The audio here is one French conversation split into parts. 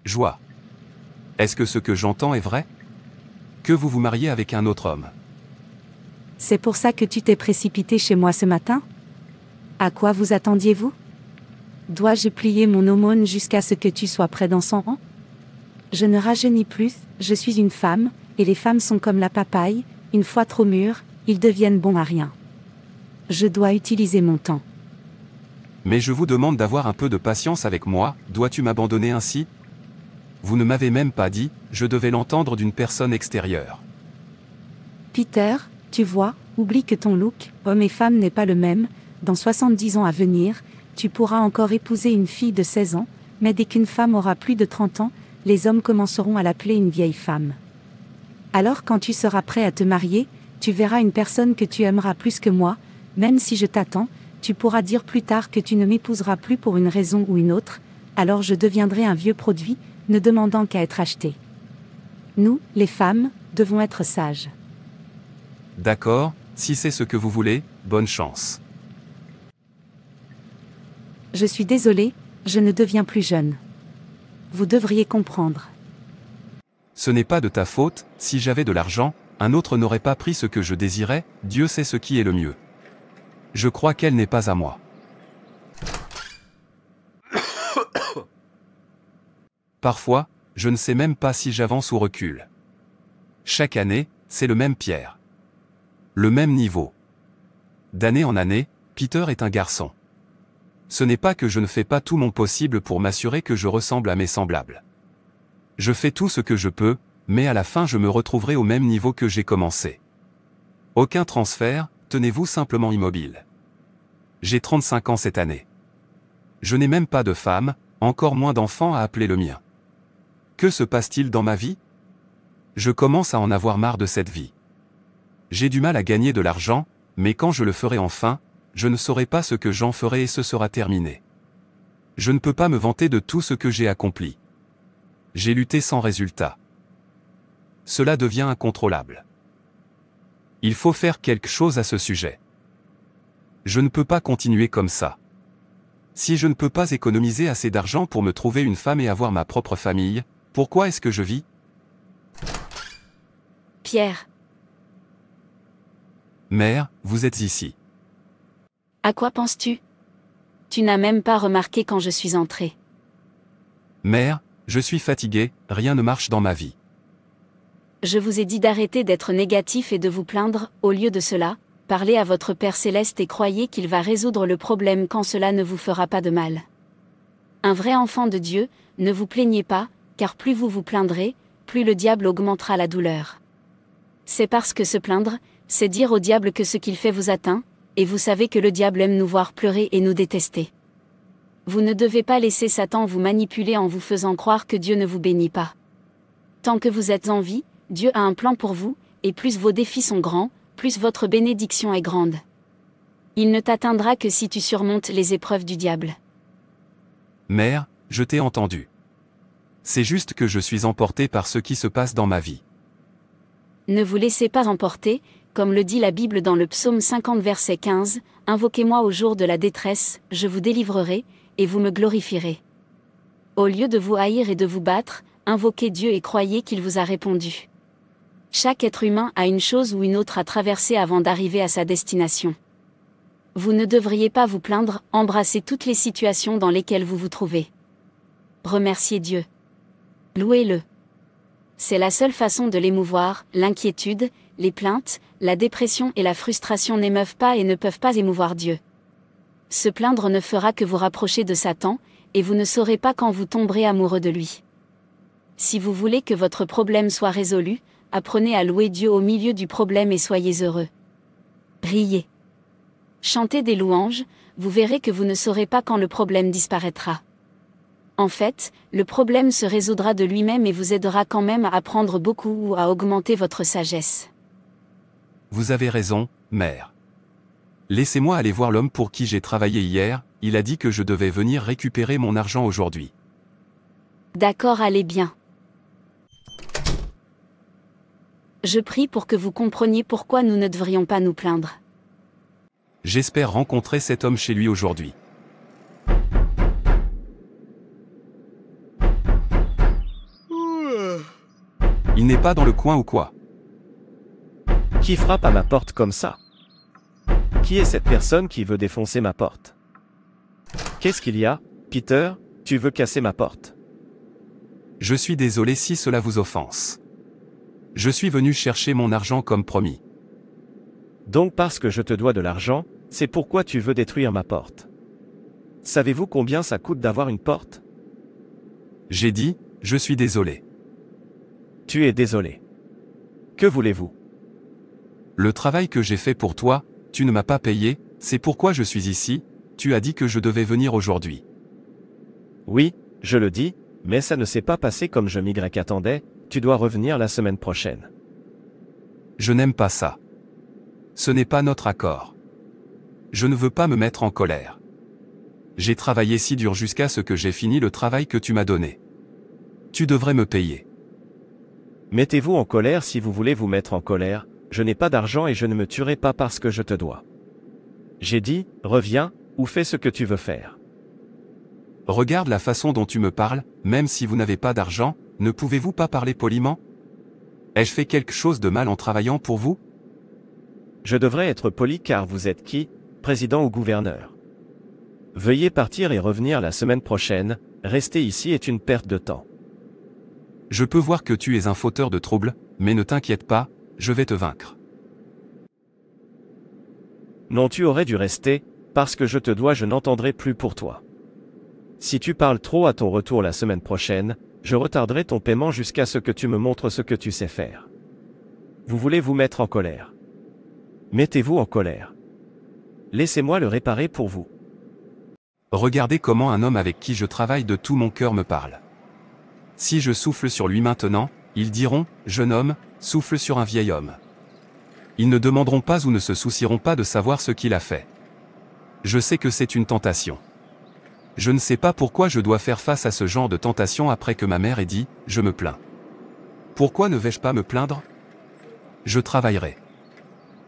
Joie. Est-ce que ce que j'entends est vrai? Que vous vous mariez avec un autre homme? C'est pour ça que tu t'es précipité chez moi ce matin? À quoi vous attendiez-vous? Dois-je plier mon aumône jusqu'à ce que tu sois près dans son rang? Je ne rajeunis plus, je suis une femme, et les femmes sont comme la papaye, une fois trop mûres, ils deviennent bons à rien. Je dois utiliser mon temps. Mais je vous demande d'avoir un peu de patience avec moi, dois-tu m'abandonner ainsi? Vous ne m'avez même pas dit, je devais l'entendre d'une personne extérieure. Peter, tu vois, oublie que ton look, homme et femme n'est pas le même, dans 70 ans à venir, tu pourras encore épouser une fille de 16 ans, mais dès qu'une femme aura plus de 30 ans, les hommes commenceront à l'appeler une vieille femme. Alors quand tu seras prêt à te marier, tu verras une personne que tu aimeras plus que moi, même si je t'attends, tu pourras dire plus tard que tu ne m'épouseras plus pour une raison ou une autre, alors je deviendrai un vieux produit, ne demandant qu'à être acheté. Nous, les femmes, devons être sages. D'accord, si c'est ce que vous voulez, bonne chance. Je suis désolée, je ne deviens plus jeune. Vous devriez comprendre. Ce n'est pas de ta faute, si j'avais de l'argent, un autre n'aurait pas pris ce que je désirais, Dieu sait ce qui est le mieux. Je crois qu'elle n'est pas à moi. Parfois, je ne sais même pas si j'avance ou recule. Chaque année, c'est le même Pierre. Le même niveau. D'année en année, Peter est un garçon. Ce n'est pas que je ne fais pas tout mon possible pour m'assurer que je ressemble à mes semblables. Je fais tout ce que je peux, mais à la fin je me retrouverai au même niveau que j'ai commencé. Aucun transfert, tenez-vous simplement immobile. J'ai 35 ans cette année. Je n'ai même pas de femme, encore moins d'enfants à appeler le mien. Que se passe-t-il dans ma vie? Je commence à en avoir marre de cette vie. J'ai du mal à gagner de l'argent, mais quand je le ferai enfin, je ne saurai pas ce que j'en ferai et ce sera terminé. Je ne peux pas me vanter de tout ce que j'ai accompli. J'ai lutté sans résultat. Cela devient incontrôlable. Il faut faire quelque chose à ce sujet. Je ne peux pas continuer comme ça. Si je ne peux pas économiser assez d'argent pour me trouver une femme et avoir ma propre famille, pourquoi est-ce que je vis? Pierre. Mère, vous êtes ici. À quoi penses-tu? Tu n'as même pas remarqué quand je suis entrée. Mère, je suis fatigué, rien ne marche dans ma vie. Je vous ai dit d'arrêter d'être négatif et de vous plaindre, au lieu de cela, parlez à votre Père Céleste et croyez qu'il va résoudre le problème quand cela ne vous fera pas de mal. Un vrai enfant de Dieu, ne vous plaignez pas, car plus vous vous plaindrez, plus le diable augmentera la douleur. C'est parce que se plaindre, c'est dire au diable que ce qu'il fait vous atteint, et vous savez que le diable aime nous voir pleurer et nous détester. Vous ne devez pas laisser Satan vous manipuler en vous faisant croire que Dieu ne vous bénit pas. Tant que vous êtes en vie, Dieu a un plan pour vous, et plus vos défis sont grands, plus votre bénédiction est grande. Il ne t'atteindra que si tu surmontes les épreuves du diable. Mère, je t'ai entendu. C'est juste que je suis emporté par ce qui se passe dans ma vie. Ne vous laissez pas emporter, comme le dit la Bible dans le psaume 50 verset 15, « Invoquez-moi au jour de la détresse, je vous délivrerai, et vous me glorifierez. » Au lieu de vous haïr et de vous battre, invoquez Dieu et croyez qu'il vous a répondu. Chaque être humain a une chose ou une autre à traverser avant d'arriver à sa destination. Vous ne devriez pas vous plaindre, embrassez toutes les situations dans lesquelles vous vous trouvez. Remerciez Dieu. Louez-le. C'est la seule façon de l'émouvoir, l'inquiétude, les plaintes, la dépression et la frustration n'émeuvent pas et ne peuvent pas émouvoir Dieu. Se plaindre ne fera que vous rapprocher de Satan, et vous ne saurez pas quand vous tomberez amoureux de lui. Si vous voulez que votre problème soit résolu, apprenez à louer Dieu au milieu du problème et soyez heureux. Riez. Chantez des louanges, vous verrez que vous ne saurez pas quand le problème disparaîtra. En fait, le problème se résoudra de lui-même et vous aidera quand même à apprendre beaucoup ou à augmenter votre sagesse. Vous avez raison, mère. Laissez-moi aller voir l'homme pour qui j'ai travaillé hier, il a dit que je devais venir récupérer mon argent aujourd'hui. D'accord, allez bien. Je prie pour que vous compreniez pourquoi nous ne devrions pas nous plaindre. J'espère rencontrer cet homme chez lui aujourd'hui. Il n'est pas dans le coin ou quoi? Qui frappe à ma porte comme ça? Qui est cette personne qui veut défoncer ma porte? Qu'est-ce qu'il y a, Peter? Tu veux casser ma porte? Je suis désolé si cela vous offense. Je suis venu chercher mon argent comme promis. Donc parce que je te dois de l'argent, c'est pourquoi tu veux détruire ma porte. Savez-vous combien ça coûte d'avoir une porte? J'ai dit, je suis désolé. Tu es désolé. Que voulez-vous? Le travail que j'ai fait pour toi, tu ne m'as pas payé, c'est pourquoi je suis ici, tu as dit que je devais venir aujourd'hui. Oui, je le dis, mais ça ne s'est pas passé comme je m'y attendais, tu dois revenir la semaine prochaine. Je n'aime pas ça. Ce n'est pas notre accord. Je ne veux pas me mettre en colère. J'ai travaillé si dur jusqu'à ce que j'ai fini le travail que tu m'as donné. Tu devrais me payer. Mettez-vous en colère si vous voulez vous mettre en colère, je n'ai pas d'argent et je ne me tuerai pas parce que je te dois. J'ai dit, reviens, ou fais ce que tu veux faire. Regarde la façon dont tu me parles, même si vous n'avez pas d'argent, ne pouvez-vous pas parler poliment? Ai-je fait quelque chose de mal en travaillant pour vous? Je devrais être poli car vous êtes qui, président ou gouverneur? Veuillez partir et revenir la semaine prochaine, rester ici est une perte de temps. Je peux voir que tu es un fauteur de troubles, mais ne t'inquiète pas, je vais te vaincre. Non, tu aurais dû rester, parce que je te dois, je n'entendrai plus pour toi. Si tu parles trop à ton retour la semaine prochaine, je retarderai ton paiement jusqu'à ce que tu me montres ce que tu sais faire. Vous voulez vous mettre en colère. Mettez-vous en colère. Laissez-moi le réparer pour vous. Regardez comment un homme avec qui je travaille de tout mon cœur me parle. Si je souffle sur lui maintenant, ils diront, jeune homme, souffle sur un vieil homme. Ils ne demanderont pas ou ne se soucieront pas de savoir ce qu'il a fait. Je sais que c'est une tentation. Je ne sais pas pourquoi je dois faire face à ce genre de tentation après que ma mère ait dit, je me plains. Pourquoi ne vais-je pas me plaindre? Je travaillerai.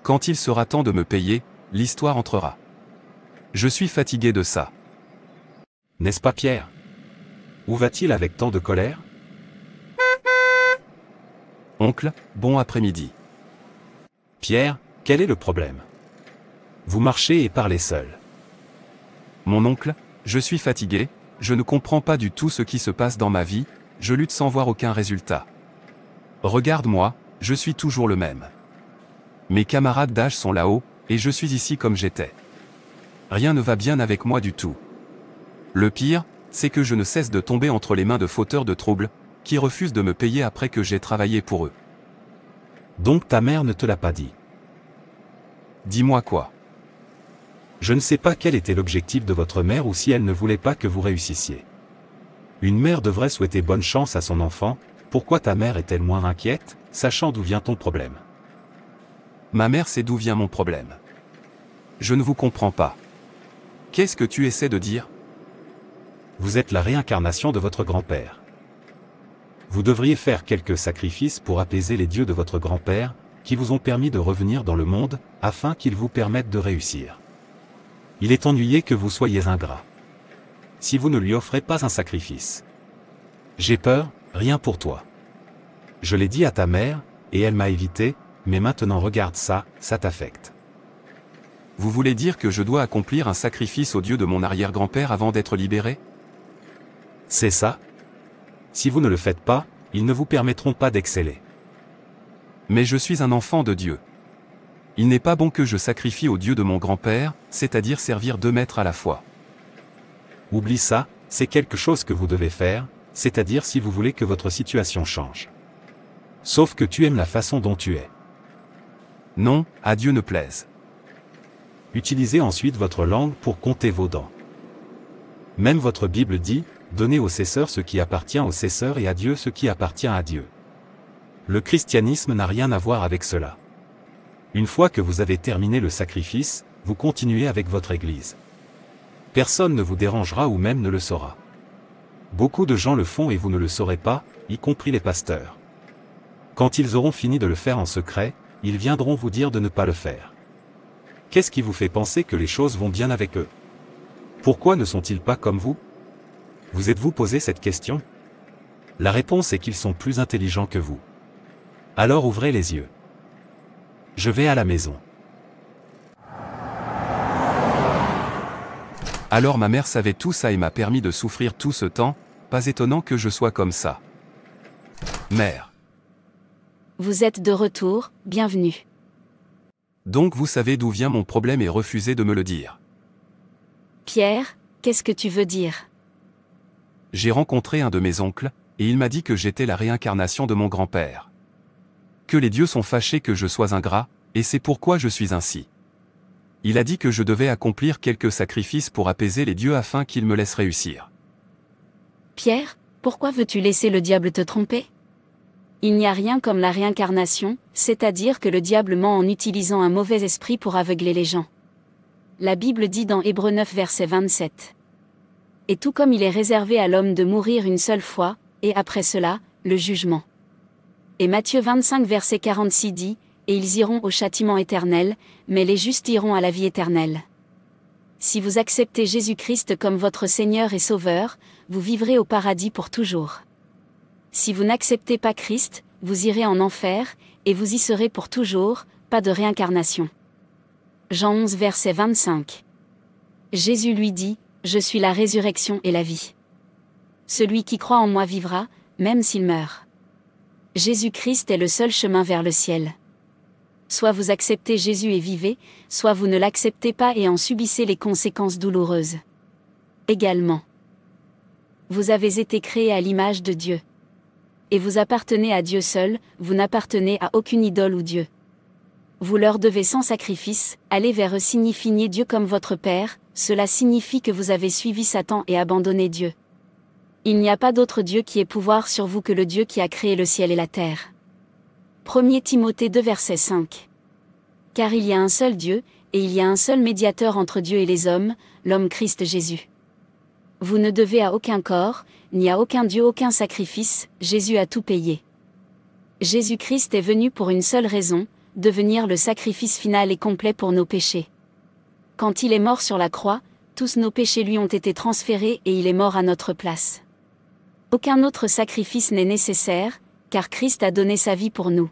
Quand il sera temps de me payer, l'histoire entrera. Je suis fatigué de ça. N'est-ce pas Pierre? Où va-t-il avec tant de colère? Oncle, bon après-midi. Pierre, quel est le problème? Vous marchez et parlez seul. Mon oncle, je suis fatigué, je ne comprends pas du tout ce qui se passe dans ma vie, je lutte sans voir aucun résultat. Regarde-moi, je suis toujours le même. Mes camarades d'âge sont là-haut, et je suis ici comme j'étais. Rien ne va bien avec moi du tout. Le pire, c'est que je ne cesse de tomber entre les mains de fauteurs de troubles, qui refusent de me payer après que j'ai travaillé pour eux. Donc ta mère ne te l'a pas dit? Dis-moi quoi? Je ne sais pas quel était l'objectif de votre mère ou si elle ne voulait pas que vous réussissiez. Une mère devrait souhaiter bonne chance à son enfant, pourquoi ta mère est-elle moins inquiète, sachant d'où vient ton problème? Ma mère sait d'où vient mon problème. Je ne vous comprends pas. Qu'est-ce que tu essaies de dire? Vous êtes la réincarnation de votre grand-père. Vous devriez faire quelques sacrifices pour apaiser les dieux de votre grand-père, qui vous ont permis de revenir dans le monde, afin qu'ils vous permettent de réussir. Il est ennuyé que vous soyez ingrat. Si vous ne lui offrez pas un sacrifice. J'ai peur, rien pour toi. Je l'ai dit à ta mère, et elle m'a évité, mais maintenant regarde ça, ça t'affecte. Vous voulez dire que je dois accomplir un sacrifice au dieu de mon arrière-grand-père avant d'être libéré? C'est ça. Si vous ne le faites pas, ils ne vous permettront pas d'exceller. Mais je suis un enfant de Dieu. Il n'est pas bon que je sacrifie au Dieu de mon grand-père, c'est-à-dire servir 2 maîtres à la fois. Oublie ça, c'est quelque chose que vous devez faire, c'est-à-dire si vous voulez que votre situation change. Sauf que tu aimes la façon dont tu es. Non, à Dieu ne plaise. Utilisez ensuite votre langue pour compter vos dents. Même votre Bible dit, donnez au cesseur ce qui appartient au cesseur et à Dieu ce qui appartient à Dieu. Le christianisme n'a rien à voir avec cela. Une fois que vous avez terminé le sacrifice, vous continuez avec votre Église. Personne ne vous dérangera ou même ne le saura. Beaucoup de gens le font et vous ne le saurez pas, y compris les pasteurs. Quand ils auront fini de le faire en secret, ils viendront vous dire de ne pas le faire. Qu'est-ce qui vous fait penser que les choses vont bien avec eux? Pourquoi ne sont-ils pas comme vous? Vous êtes-vous posé cette question? La réponse est qu'ils sont plus intelligents que vous. Alors ouvrez les yeux. Je vais à la maison. Alors ma mère savait tout ça et m'a permis de souffrir tout ce temps, pas étonnant que je sois comme ça. Mère. Vous êtes de retour, bienvenue. Donc vous savez d'où vient mon problème et refusez de me le dire. Pierre, qu'est-ce que tu veux dire? J'ai rencontré un de mes oncles, et il m'a dit que j'étais la réincarnation de mon grand-père. Que les dieux sont fâchés que je sois ingrat, et c'est pourquoi je suis ainsi. Il a dit que je devais accomplir quelques sacrifices pour apaiser les dieux afin qu'ils me laissent réussir. Pierre, pourquoi veux-tu laisser le diable te tromper? Il n'y a rien comme la réincarnation, c'est-à-dire que le diable ment en utilisant un mauvais esprit pour aveugler les gens. La Bible dit dans Hébreux 9 verset 27. Et tout comme il est réservé à l'homme de mourir une seule fois, et après cela, le jugement. Et Matthieu 25 verset 46 dit, et ils iront au châtiment éternel, mais les justes iront à la vie éternelle. Si vous acceptez Jésus-Christ comme votre Seigneur et Sauveur, vous vivrez au paradis pour toujours. Si vous n'acceptez pas Christ, vous irez en enfer, et vous y serez pour toujours, pas de réincarnation. Jean 11 verset 25. Jésus lui dit, je suis la résurrection et la vie. Celui qui croit en moi vivra, même s'il meurt. Jésus-Christ est le seul chemin vers le ciel. Soit vous acceptez Jésus et vivez, soit vous ne l'acceptez pas et en subissez les conséquences douloureuses. Également. Vous avez été créés à l'image de Dieu. Et vous appartenez à Dieu seul, vous n'appartenez à aucune idole ou Dieu. Vous leur devez sans sacrifice, aller vers eux signifie nier Dieu comme votre Père, cela signifie que vous avez suivi Satan et abandonné Dieu. Il n'y a pas d'autre Dieu qui ait pouvoir sur vous que le Dieu qui a créé le ciel et la terre. 1 Timothée 2 verset 5. Car il y a un seul Dieu, et il y a un seul médiateur entre Dieu et les hommes, l'homme Christ Jésus. Vous ne devez à aucun corps, ni à aucun Dieu aucun sacrifice, Jésus a tout payé. Jésus-Christ est venu pour une seule raison, devenir le sacrifice final et complet pour nos péchés. Quand il est mort sur la croix, tous nos péchés lui ont été transférés et il est mort à notre place. Aucun autre sacrifice n'est nécessaire, car Christ a donné sa vie pour nous.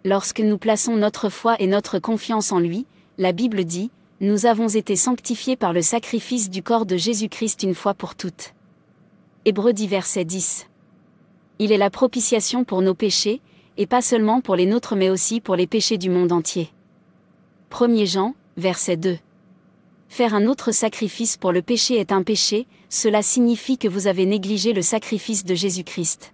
Lorsque nous plaçons notre foi et notre confiance en lui, la Bible dit, nous avons été sanctifiés par le sacrifice du corps de Jésus-Christ une fois pour toutes. Hébreux 10 verset 10. Il est la propitiation pour nos péchés, et pas seulement pour les nôtres mais aussi pour les péchés du monde entier. 1 Jean, verset 2. Faire un autre sacrifice pour le péché est un péché, cela signifie que vous avez négligé le sacrifice de Jésus-Christ.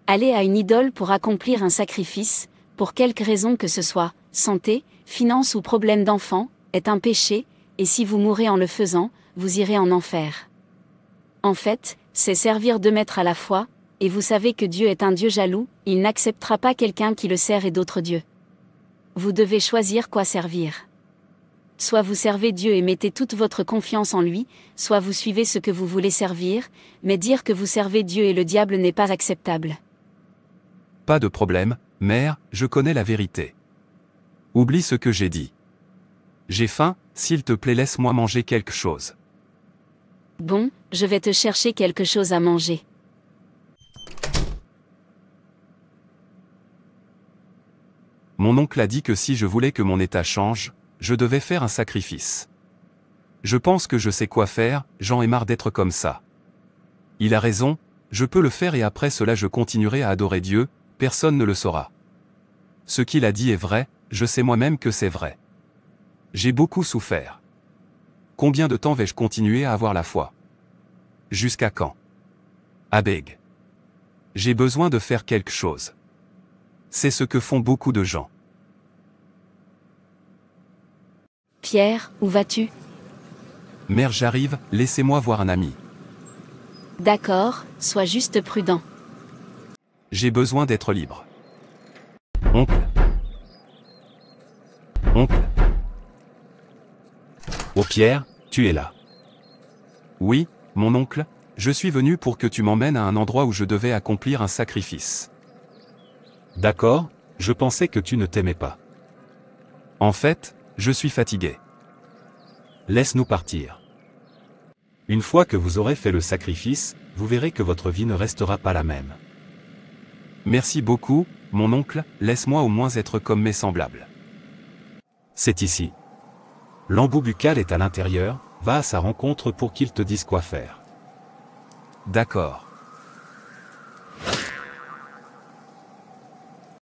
Aller à une idole pour accomplir un sacrifice, pour quelque raison que ce soit, santé, finances ou problème d'enfant, est un péché, et si vous mourrez en le faisant, vous irez en enfer. En fait, c'est servir deux maîtres à la fois, et vous savez que Dieu est un Dieu jaloux, il n'acceptera pas quelqu'un qui le sert et d'autres dieux. Vous devez choisir quoi servir. Soit vous servez Dieu et mettez toute votre confiance en lui, soit vous suivez ce que vous voulez servir, mais dire que vous servez Dieu et le diable n'est pas acceptable. Pas de problème, mère, je connais la vérité. Oublie ce que j'ai dit. J'ai faim, s'il te plaît laisse-moi manger quelque chose. Bon, je vais te chercher quelque chose à manger. Mon oncle a dit que si je voulais que mon état change, je devais faire un sacrifice. Je pense que je sais quoi faire, j'en ai marre d'être comme ça. Il a raison, je peux le faire et après cela je continuerai à adorer Dieu, personne ne le saura. Ce qu'il a dit est vrai, je sais moi-même que c'est vrai. J'ai beaucoup souffert. Combien de temps vais-je continuer à avoir la foi? Jusqu'à quand? Abeg. J'ai besoin de faire quelque chose. C'est ce que font beaucoup de gens. Pierre, où vas-tu? Mère, j'arrive, laissez-moi voir un ami. D'accord, sois juste prudent. J'ai besoin d'être libre. Oncle. Oncle. Oh Pierre, tu es là. Oui, mon oncle, je suis venu pour que tu m'emmènes à un endroit où je devais accomplir un sacrifice. D'accord, je pensais que tu ne t'aimais pas. En fait, je suis fatigué. Laisse-nous partir. Une fois que vous aurez fait le sacrifice, vous verrez que votre vie ne restera pas la même. Merci beaucoup, mon oncle, laisse-moi au moins être comme mes semblables. C'est ici. L'embout buccal est à l'intérieur, va à sa rencontre pour qu'il te dise quoi faire. D'accord.